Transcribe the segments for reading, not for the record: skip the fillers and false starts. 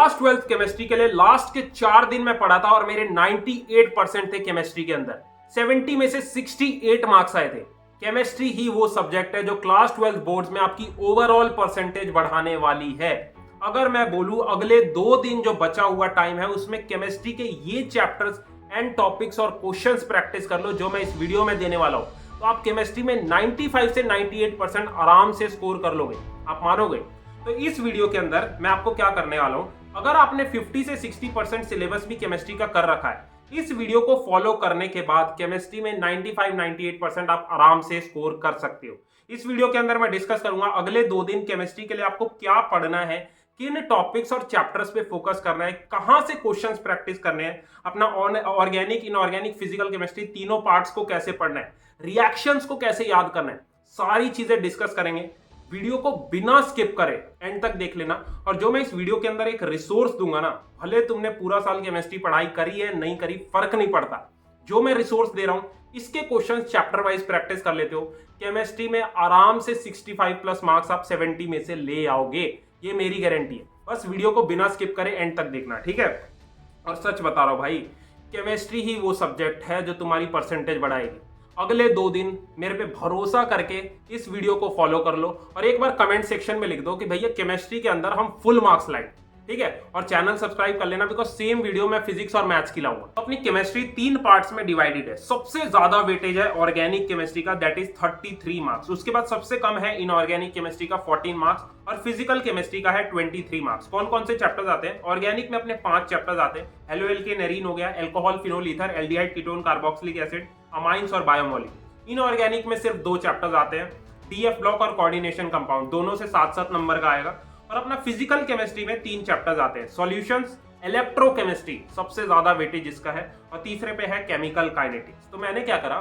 Class 12th chemistry के लिए last के 4 दिन में पढ़ा था और मेरे 98% थे केमिस्ट्री के अंदर। 70 में से 68 मार्क्स आए थे। केमिस्ट्री ही वो सब्जेक्ट है जो क्लास 12 बोर्ड्स में आपकी ओवरऑल परसेंटेज बढ़ाने वाली है। अगर मैं बोलूं अगले 2 दिन जो बचा हुआ टाइम है उसमें केमिस्ट्री के ये चैप्टर्स एंड टॉपिक्स और क्वेश्चंस प्रैक्टिस कर लो जो मैं इस वीडियो में देने वाला हूं, तो आप केमिस्ट्री में 95 से 98% आराम से स्कोर कर लोगे। आप मानोगे? तो इस वीडियो के अंदर मैं आपको क्या करने वाला हूं, अगर आपने 50 से 60% सिलेबस भी केमिस्ट्री का कर रखा है, इस वीडियो को फॉलो करने के बाद केमिस्ट्री में 95-98% आप आराम से स्कोर कर सकते हो। इस वीडियो के अंदर मैं डिस्कस करूंगा अगले 2 दिन केमिस्ट्री के लिए आपको क्या पढ़ना है, किन टॉपिक्स और चैप्टर्स पे फोकस करना है, कहां से क्वेश्चंस प्रैक्टिस करने हैं, अपना ऑर्गेनिक इनऑर्गेनिक फिजिकल केमिस्ट्री तीनों पार्ट्स को कैसे पढ़ना है, रिएक्शंस को कैसे याद करना है, सारी चीजें डिस्कस करेंगे। वीडियो को बिना स्किप करे एंड तक देख लेना। और जो मैं इस वीडियो के अंदर एक रिसोर्स दूंगा ना, भले तुमने पूरा साल केमिस्ट्री पढ़ाई करी है नहीं करी फर्क नहीं पड़ता, जो मैं रिसोर्स दे रहा हूं इसके क्वेश्चंस चैप्टर वाइज प्रैक्टिस कर लेते हो, केमिस्ट्री में आराम से 65 प्लस मार्क्स आप 70 में से ले आओगे, ये मेरी गारंटी है। बस वीडियो को बिना स्किप करे एंड तक देखना, ठीक है। और सच बता रहा हूं भाई, केमिस्ट्री ही वो सब्जेक्ट है जो तुम्हारी परसेंटेज बढ़ाएगी। अगले 2 दिन मेरे पे भरोसा करके इस वीडियो को फॉलो कर लो और एक बार कमेंट सेक्शन में लिख दो कि भैया केमिस्ट्री के अंदर हम फुल मार्क्स लाए, ठीक है। और चैनल सब्सक्राइब कर लेना, बिकॉज सेम वीडियो में फिजिक्स और मैथ्स की लाऊंगा। तो अपनी केमिस्ट्री 3 पार्ट्स में डिवाइडेड है। सबसे ज्यादा वेटेज है ऑर्गेनिक केमिस्ट्री का, दैट इज 33 मार्क्स। उसके बाद सबसे कम है इनऑर्गेनिक केमिस्ट्री का 14 मार्क्स और फिजिकल केमिस्ट्री का है 23 मार्क्स। कौन कौन से चैप्टर्स आते हैं? ऑर्गेनिक में अपने 5 चैप्टर्स आते हैं। हेलो एल्केन एरीन हो गया, alcohol phenol ether, aldehyde ketone carboxylic acid, amines और बायोमोलिक्यूल। इनऑर्गेनिक में सिर्फ 2 चैप्टर्स आते हैं, डीएफ ब्लॉक और कोऑर्डिनेशन कंपाउंड, दोनों से 7-7 नंबर का आएगा। और अपना फिजिकल केमिस्ट्री में 3 चैप्टर्स आते हैं, सॉल्यूशंस, इलेक्ट्रोकेमिस्ट्री सबसे ज्यादा वेटेज इसका है, और तीसरे पे है केमिकल काइनेटिक्स। तो मैंने क्या करा,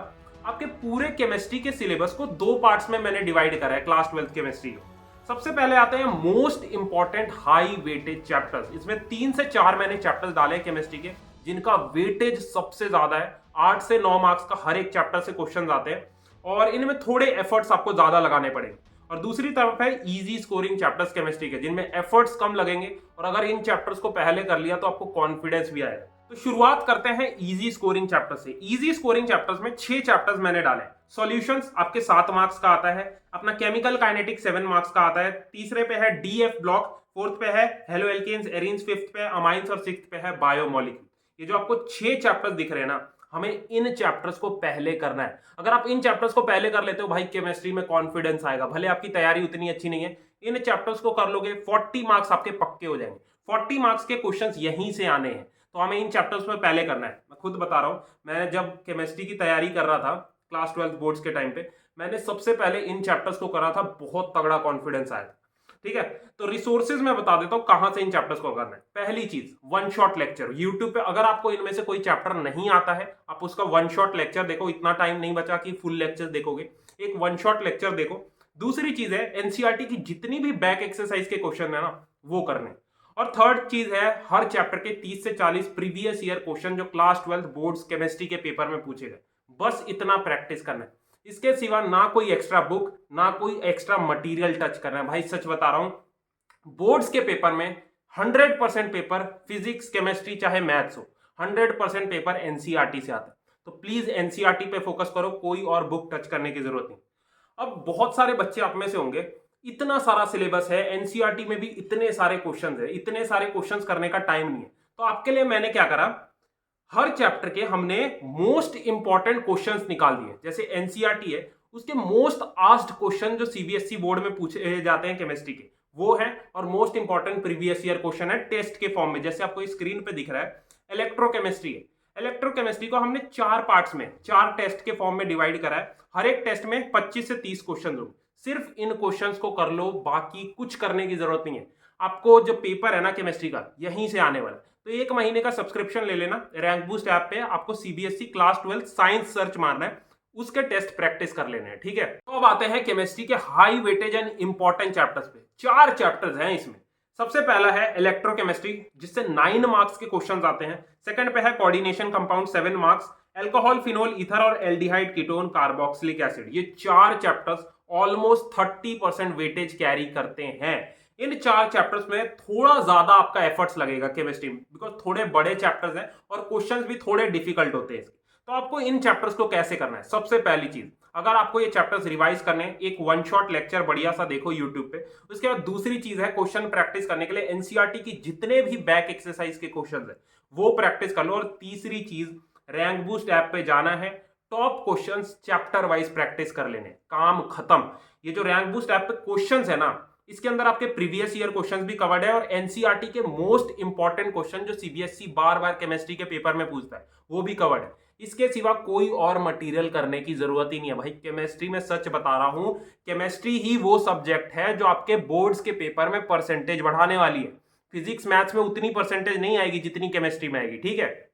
आपके पूरे केमिस्ट्री के सिलेबस को 2 पार्ट्स में मैंने डिवाइड करा है क्लास 12th केमिस्ट्री को। सबसे पहले आते हैं most important high weightage chapters. इसमें 3 से 4 मैंने चैप्टर्स डाले केमिस्ट्री के जिनका वेटेज सबसे ज्यादा है। 8 से 9 मार्क्स का हर एक चैप्टर से क्वेश्चन आते हैं और इनमें थोड़े एफर्ट्स आपको ज्यादा लगाने पड़ेंगे। और दूसरी तरफ है इजी स्कोरिंग चैप्टर्स केमिस्ट्री के, जिनमें एफर्ट्स कम लगेंगे और अगर इन चैप्टर्स को पहले कर लिया तो आपको कॉन्फिडेंस भी आएगा। तो शुरुआत करते हैं इजी स्कोरिंग चैप्टर से। इजी स्कोरिंग चैप्टर्स में 6 चैप्टर्स मैंने डाले। सॉल्यूशंस आपके 7 मार्क्स का आता है, अपना केमिकल काइनेटिक्स 7 मार्क्स का आता है, तीसरे पे है डीएफ ब्लॉक, 4th पे है हेलो एल्केन्स एरीन्स, 5th पे अमाइंस और 6th पे है बायोमोलिक्यूल। ये जो आपको 6 चैप्टर्स दिख रहे हैं ना, हमें इन चैप्टर्स को पहले करना है। अगर आप इन चैप्टर्स को पहले कर लेते हो भाई, केमिस्ट्री में कॉन्फिडेंस आएगा। भले आपकी तैयारी उतनी अच्छी नहीं है, इन चैप्टर्स को कर लोगे 40 मार्क्स आपके पक्के हो जाएंगे। 40 मार्क्स के क्वेश्चंस यहीं से आने हैं, तो हमें इन चैप्टर्स में पहले करना है। मैं खुद बता रहा हूं, मैं जब केमिस्ट्री की तैयारी कर रहा था क्लास 12 बोर्ड्स के टाइम पे, मैंने सबसे पहले इन चैप्टर्स को करा था, बहुत तगड़ा कॉन्फिडेंस आया था, ठीक है। तो रिसोर्सेज मैं बता देता हूं कहां से इन चैप्टर्स को करना है। पहली चीज, 1 शॉट लेक्चर यूट्यूब पे। अगर आपको इनमें से कोई चैप्टर नहीं आता है, आप उसका 1 शॉट लेक्चर देखो। इतना टाइम नहीं बचा कि फुल लेक्चर देखोगे, एक 1 शॉट लेक्चर देखो। दूसरी चीज है एनसीईआरटी की जितनी भी बैक एक्सरसाइज के क्वेश्चन है ना, वो करने। और थर्ड चीज है हर चैप्टर के 30 से 40 प्रीवियस ईयर क्वेश्चन जो क्लास 12 बोर्ड्स केमिस्ट्री के पेपर में पूछे गए। बस इतना प्रैक्टिस करना है, इसके सिवा ना कोई एक्स्ट्रा बुक, ना कोई एक्स्ट्रा मटीरियल टच करना है। भाई सच बता रहा हूं, बोर्ड्स के पेपर में 100% पेपर फिजिक्स केमिस्ट्री चाहे मैथ्स हो, 100% पेपर एनसीईआरटी से आता है। तो प्लीज एनसीईआरटी पे फोकस करो, कोई और बुक टच करने की जरूरत नहीं। अब बहुत सारे बच्चे आप में से होंगे, इतना सारा सिलेबस है, एनसीईआरटी में भी इतने सारे क्वेश्चंस है, इतने सारे क्वेश्चंस करने का टाइम नहीं है। तो आपके लिए मैंने क्या करा, हर चैप्टर के हमने मोस्ट इंपॉर्टेंट क्वेश्चंस निकाल दिए। जैसे एनसीईआरटी है, उसके मोस्ट आस्क्ड क्वेश्चन जो सीबीएसई बोर्ड में पूछे जाते हैं केमिस्ट्री के, वो है। और most important previous year question है टेस्ट के फॉर्म में, जैसे आपको स्क्रीन पे दिख रहा है। इलेक्ट्रोकेमिस्ट्री है, इलेक्ट्रोकेमिस्ट्री को हमने 4 पार्ट्स में 4 टेस्ट के फॉर्म में डिवाइड करा है। हर एक टेस्ट में 25 से 30 क्वेश्चन होंगे। सिर्फ इन क्वेश्चंस को कर लो, बाकी कुछ करने की जरूरत नहीं है। आपको जो पेपर है ना केमिस्ट्री का, यहीं से आने वाला। तो 1 महीने का सब्सक्रिप्शन ले लेना रैंक बूस्ट ऐप पे। आपको सीबीएसई क्लास 12 साइंस सर्च मारना है, उसके टेस्ट प्रैक्टिस कर लेने हैं, ठीक है। तो अब आते हैं केमिस्ट्री के high weightage and important chapters पे। 4 चैप्टर्स हैं इसमें। सबसे पहला है इलेक्ट्रोकेमिस्ट्री, जिससे 9 मार्क्स के क्वेश्चंस आते हैं। सेकंड पे है coordination compound, 7 marks, alcohol phenol ether और एल्डिहाइड कीटोन कार्बोक्सिलिक एसिड। ये 4 चैप्टर्स ऑलमोस्ट 30% वेटेज कैरी करते हैं। इन 4 चैप्टर्स में थोड़ा ज्यादा आपका एफर्ट्स लगेगा केमिस्ट्री में, बिकॉज थोड़े बड़े चैप्टर्स हैं और क्वेश्चंस भी थोड़े डिफिकल्ट होते हैं इसके। तो आपको इन चैप्टर्स को कैसे करना है, सबसे पहली चीज, अगर आपको ये चैप्टर्स रिवाइज करने हैं, एक वन शॉट लेक्चर बढ़िया सा देखो यूट्यूब पे। उसके बाद दूसरी चीज है, क्वेश्चन प्रैक्टिस करने के लिए एनसीईआरटी की जितने भी बैक एक्सरसाइज के क्वेश्चन है वो प्रैक्टिस कर लो। और तीसरी चीज, रैंक बूस्ट ऐप पे जाना है, top questions chapter wise practice कर लेने, काम खत्म। ये जो रैंक बूस्ट ऐप पे क्वेश्चंस है ना, इसके अंदर आपके प्रीवियस ईयर क्वेश्चंस भी कवर्ड है और एनसीईआरटी के मोस्ट इंपॉर्टेंट क्वेश्चन जो सीबीएसई बार बार केमिस्ट्री के पेपर में पूछता है वो भी कवर्ड है। इसके सिवा कोई और मटेरियल करने की जरूरत ही नहीं है भाई। केमिस्ट्री में सच बता रहा हूं, केमिस्ट्री ही वो सब्जेक्ट है जो आपके बोर्ड्स के पेपर में परसेंटेज बढ़ाने वाली है। फिजिक्स मैथ्स में उतनी परसेंटेज नहीं आएगी जितनी केमिस्ट्री में आएगी, ठीक है।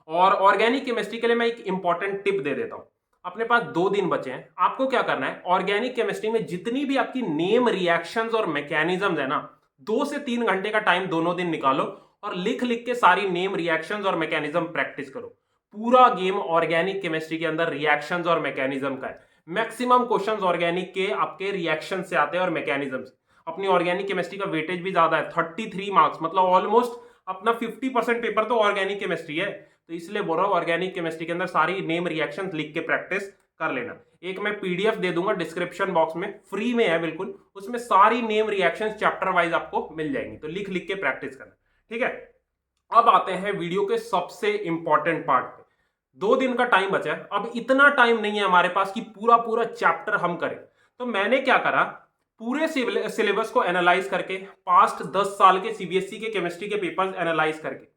और ऑर्गेनिक केमिस्ट्री के लिए मैं एक इंपॉर्टेंट टिप दे देता हूं। अपने पास 2 दिन बचे हैं, आपको क्या करना है, ऑर्गेनिक केमिस्ट्री में जितनी भी आपकी नेम रिएक्शंस और मैकेनिज्म्स है ना, 2 से 3 घंटे का टाइम दोनों दिन निकालो और लिख लिख के सारी नेम रिएक्शंस और मैकेनिज्म प्रैक्टिस करो। पूरा गेम ऑर्गेनिक केमिस्ट्री के अंदर रिएक्शंस और मैकेनिज्म का है। मैक्सिमम क्वेश्चंस ऑर्गेनिक के आपके रिएक्शन से आते हैं और मैकेनिज्म से। अपनी ऑर्गेनिक केमिस्ट्री का वेटेज भी ज्यादा है, 33 मार्क्स, मतलब ऑलमोस्ट अपना 50% पेपर तो ऑर्गेनिक केमिस्ट्री है। तो इसलिए बोल रहा हूं ऑर्गेनिक केमिस्ट्री के अंदर सारी नेम रिएक्शंस लिख के प्रैक्टिस कर लेना। एक मैं पीडीएफ दे दूंगा डिस्क्रिप्शन बॉक्स में, फ्री में है बिल्कुल, उसमें सारी नेम रिएक्शंस चैप्टर वाइज आपको मिल जाएंगी, तो लिख लिख के प्रैक्टिस करना, ठीक है। अब आते हैं वीडियो के सबसे इंपॉर्टेंट पार्ट पे। 2 दिन का टाइम बचा है, अब इतना टाइम नहीं है हमारे पास कि पूरा पूरा चैप्टर हम करें। तो मैंने क्या करा, पूरे सिलेबस को एनालाइज करके, पास्ट 10 साल के सीबीएसई के केमिस्ट्री के पेपर्स एनालाइज करके,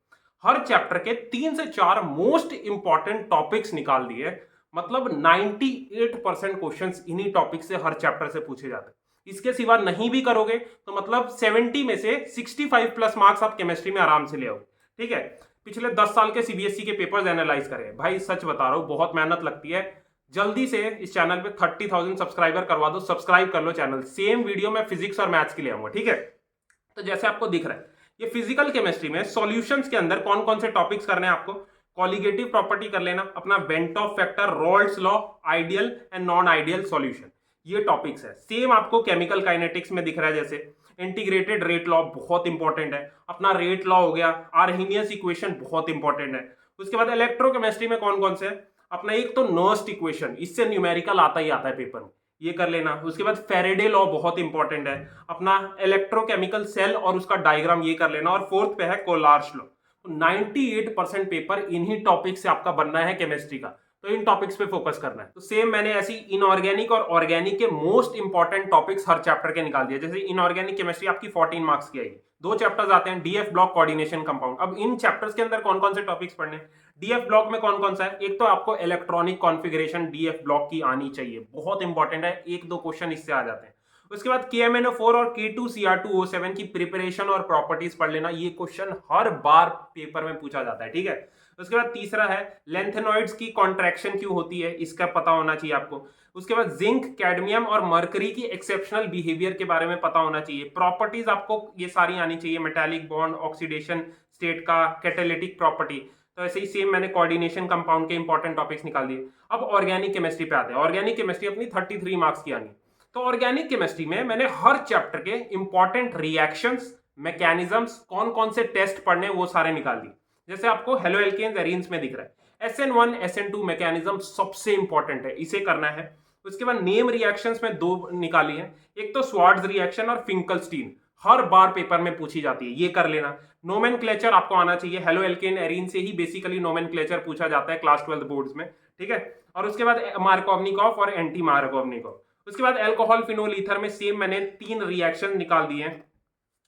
हर चैप्टर के 3 से 4 मोस्ट इंपॉर्टेंट टॉपिक्स निकाल दिए। मतलब 98% क्वेश्चंस इन्हीं टॉपिक से हर चैप्टर से पूछे जाते हैं। इसके सिवा नहीं भी करोगे तो मतलब 70 में से 65 प्लस मार्क्स आप केमिस्ट्री में आराम से ले आओगे, ठीक है। पिछले 10 साल के सीबीएसई के पेपर्स एनालाइज करें भाई, सच बता रहा हूं बहुत मेहनत लगती है। जल्दी से इस चैनल पे 30,000 सब्सक्राइबर करवा दो, सब्सक्राइब कर लो चैनल। सेम वीडियो मैं फिजिक्स और मैथ्स के लिए आऊंगा, ठीक है। तो जैसे आपको दिख रहा है, ये फिजिकल केमिस्ट्री में सॉल्यूशंस के अंदर कौन कौन से टॉपिक्स करने हैं आपको, कॉलिगेटिव प्रॉपर्टी कर लेना, अपना van't Hoff factor, Raoult's law, ideal and non ideal solution, ये टॉपिक्स है। सेम आपको केमिकल काइनेटिक्स में दिख रहा है, जैसे इंटीग्रेटेड रेट लॉ बहुत इंपॉर्टेंट है, अपना रेट लॉ हो गया, आर्हेनियस इक्वेशन बहुत इंपॉर्टेंट है। उसके बाद इलेक्ट्रोकेमिस्ट्री में कौन कौन से है, अपना एक तो नर्स्ट इक्वेशन, इससे न्यूमेरिकल आता ही आता है पेपर में, ये कर लेना। उसके बाद फेरेडे लॉ बहुत इंपॉर्टेंट है, अपना इलेक्ट्रोकेमिकल सेल और उसका डायग्राम ये कर लेना। और फोर्थ पे है कोलार्श लॉ। तो 98% पेपर इन्हीं टॉपिक से आपका बनना है केमिस्ट्री का, तो इन टॉपिक्स पे फोकस करना है। तो सेम मैंने ऐसी इनऑर्गेनिक और ऑर्गेनिक के मोस्ट इंपॉर्टेंट टॉपिक्स हर चैप्टर के निकाल दिए। जैसे इनऑर्गेनिक केमिस्ट्री आपकी 14 मार्क्स की आएगी, 2 चैप्टर्स आते हैं, डीएफ ब्लॉक, कोऑर्डिनेशन कंपाउंड। अब इन चैप्टर्स के अंदर कौन कौन से टॉपिक्स पढ़ने हैं, डीएफ ब्लॉक में कौन कौन सा है, एक तो आपको इलेक्ट्रॉनिक कॉन्फ़िगरेशन डीएफ ब्लॉक की आनी चाहिए, बहुत इंपॉर्टेंट है, 1-2 क्वेश्चन इससे आ जाते हैं। उसके बाद KMnO4 और K2Cr2O7 की प्रिपरेशन और प्रॉपर्टीज पढ़ लेना, ये क्वेश्चन हर बार पेपर में पूछा जाता है, ठीक है। उसके बाद तीसरा है लेंथेनॉइड्स की कॉन्ट्रैक्शन क्यों होती है, इसका पता होना चाहिए आपको। उसके बाद जिंक, कैडमियम और मर्करी की एक्सेप्शनल बिहेवियर के बारे में पता होना चाहिए। प्रॉपर्टीज आपको ये सारी आनी चाहिए, मेटालिक बॉन्ड, ऑक्सीडेशन स्टेट का, कैटालिटिक प्रॉपर्टी। तो ऐसे ही सेम मैंने कोऑर्डिनेशन कंपाउंड के इंपॉर्टेंट टॉपिक्स निकाल दिए। अब ऑर्गेनिक केमिस्ट्री पे आते हैं। ऑर्गेनिक केमिस्ट्री अपनी 33 मार्क्स की आनी। तो ऑर्गेनिक केमिस्ट्री में मैंने हर चैप्टर के इंपॉर्टेंट रिएक्शंस, मैकेनिज्म्स, कौन कौन से टेस्ट पढ़ने वो सारे निकाल दिए। जैसे आपको हेलो एल्केन्स एरीन्स में दिख रहा है, SN1 SN2 मैकेनिज्म सबसे इंपॉर्टेंट है, इसे करना है। उसके बाद नेम रिएक्शंस में 2 निकाली हैं, एक तो स्वार्ट्ज रिएक्शन और फिंकलस्टीन, हर बार पेपर में पूछी जाती है, ये कर लेना। नोमेनक्लेचर आपको आना चाहिए, हेलो एल्केन एरीन से ही बेसिकली नोमेनक्लेचर पूछा जाता है क्लास 12 बोर्ड्स में, ठीक है। और उसके बाद मार्कोवनिकॉफ और एंटी मार्कोवनिकॉफ। उसके बाद अल्कोहल फिनोल ईथर में सेम मैंने 3 रिएक्शन निकाल दिए हैं।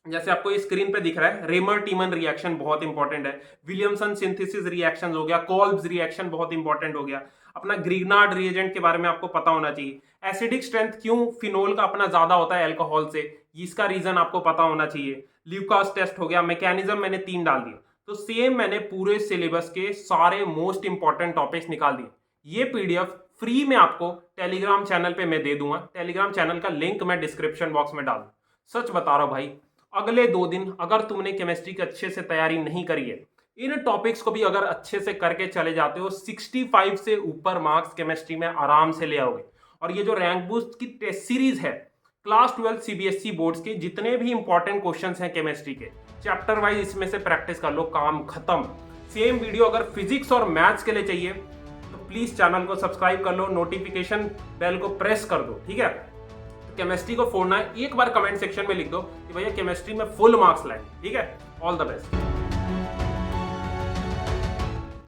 जैसे आपको इस स्क्रीन पे दिख रहा है, रेमर टीमन रिएक्शन बहुत इंपॉर्टेंट है, विलियमसन सिंथेसिस रिएक्शन हो गया, कोल्ब्स रिएक्शन बहुत इंपॉर्टेंट हो गया। अपना ग्रिग्नार्ड रिएजेंट के बारे में आपको पता होना चाहिए। एसिडिक स्ट्रेंथ क्यों फिनोल का अपना ज्यादा होता है अल्कोहल से, इसका रीजन आपको पता होना चाहिए। ल्यूकास टेस्ट हो गया। मैकेनिज्म मैंने 3 डाल दिए। तो सेम मैंने पूरे सिलेबस के सारे मोस्ट इंपॉर्टेंट टॉपिक्स निकाल दिए। ये पीडीएफ फ्री में आपको टेलीग्राम चैनल पे मैं दे दूंगा, टेलीग्राम चैनल का लिंक मैं डिस्क्रिप्शन बॉक्स में डाल दूं। सच बता रहा हूं भाई, अगले 2 दिन अगर तुमने केमिस्ट्री की अच्छे से तैयारी नहीं करी है, इन टॉपिक्स को भी अगर अच्छे से करके चले जाते हो, 65 से ऊपर मार्क्स केमिस्ट्री में आराम से ले आओगे। और ये जो रैंक बूस्ट की टेस्ट सीरीज है, क्लास 12 सीबीएसई बोर्ड्स के जितने भी इंपॉर्टेंट क्वेश्चंस हैं केमिस्ट्री के, चैप्टर वाइज इसमें से प्रैक्टिस कर लो, काम खत्म। सेम वीडियो अगर फिजिक्स और मैथ्स के लिए चाहिए तो प्लीज चैनल को सब्सक्राइब कर लो, नोटिफिकेशन बेल को प्रेस कर दो, ठीक है। केमिस्ट्री को फोड़ना है, एक बार कमेंट सेक्शन में लिख दो कि भैया केमिस्ट्री में फुल मार्क्स लाए, ठीक है। All the best.